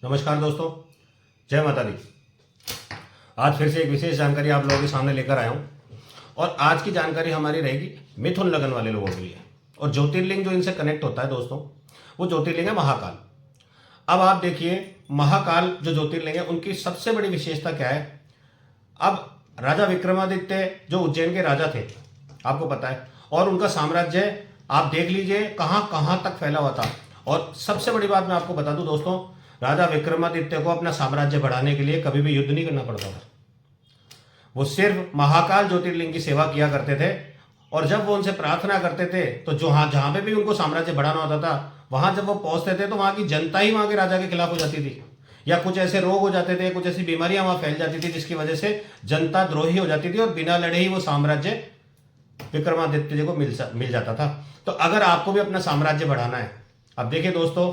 नमस्कार दोस्तों, जय माता दी। आज फिर से एक विशेष जानकारी आप लोगों के सामने लेकर आया हूँ और आज की जानकारी हमारी रहेगी मिथुन लगन वाले लोगों के लिए। और ज्योतिर्लिंग जो इनसे कनेक्ट होता है दोस्तों, वो ज्योतिर्लिंग है महाकाल। अब आप देखिए, महाकाल जो ज्योतिर्लिंग है उनकी सबसे बड़ी विशेषता क्या है। अब राजा विक्रमादित्य जो उज्जैन के राजा थे, आपको पता है, और उनका साम्राज्य आप देख लीजिए कहाँ कहाँ तक फैला हुआ था। और सबसे बड़ी बात मैं आपको बता दूं दोस्तों, राजा विक्रमादित्य को अपना साम्राज्य बढ़ाने के लिए कभी भी युद्ध नहीं करना पड़ता था। वो सिर्फ महाकाल ज्योतिर्लिंग की सेवा किया करते थे। और जब वो उनसे प्रार्थना करते थे तो जहां पे भी उनको साम्राज्य बढ़ाना होता था, वहां जब वो पहुंचते थे तो वहां की जनता ही वहां के राजा के खिलाफ हो जाती थी, या कुछ ऐसे रोग हो जाते थे, कुछ ऐसी बीमारियां वहां फैल जाती थी जिसकी वजह से जनता द्रोही हो जाती थी और बिना लड़े ही वो साम्राज्य विक्रमादित्य जी को मिल जाता था। तो अगर आपको भी अपना साम्राज्य बढ़ाना है, अब देखिए दोस्तों,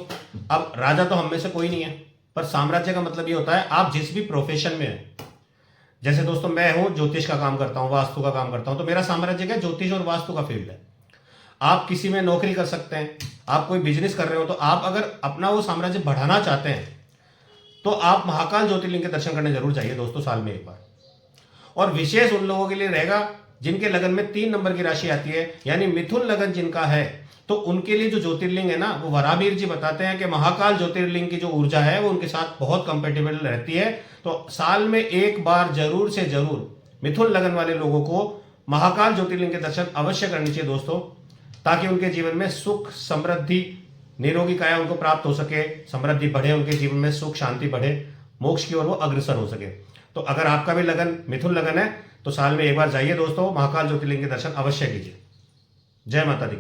अब राजा तो हम में से कोई नहीं है, पर साम्राज्य का मतलब ये होता है आप जिस भी प्रोफेशन में है। जैसे दोस्तों मैं हूं, ज्योतिष का काम करता हूं, वास्तु का काम करता हूं, तो मेरा साम्राज्य क्या, ज्योतिष और वास्तु का फील्ड है। आप किसी में नौकरी कर सकते हैं, आप कोई बिजनेस कर रहे हो, तो आप अगर अपना वो साम्राज्य बढ़ाना चाहते हैं तो आप महाकाल ज्योतिर्लिंग के दर्शन करने जरूर चाहिए दोस्तों, साल में एक बार। और विशेष उन लोगों के लिए रहेगा जिनके लगन में 3 नंबर की राशि आती है, यानी मिथुन लगन जिनका है, तो उनके लिए जो ज्योतिर्लिंग है ना, वो वराहमिहिर जी बताते हैं कि महाकाल ज्योतिर्लिंग की जो ऊर्जा है वो उनके साथ बहुत कंपेटेबल रहती है। तो साल में एक बार जरूर से जरूर मिथुन लगन वाले लोगों को महाकाल ज्योतिर्लिंग के दर्शन अवश्य करने चाहिए दोस्तों, ताकि उनके जीवन में सुख समृद्धि निरोगी काया उनको प्राप्त हो सके, समृद्धि बढ़े, उनके जीवन में सुख शांति बढ़े, मोक्ष की ओर वो अग्रसर हो सके। तो अगर आपका भी लगन मिथुन लगन है तो साल में एक बार जाइए दोस्तों, महाकाल ज्योतिर्लिंग के दर्शन अवश्य कीजिए। जय माता दी।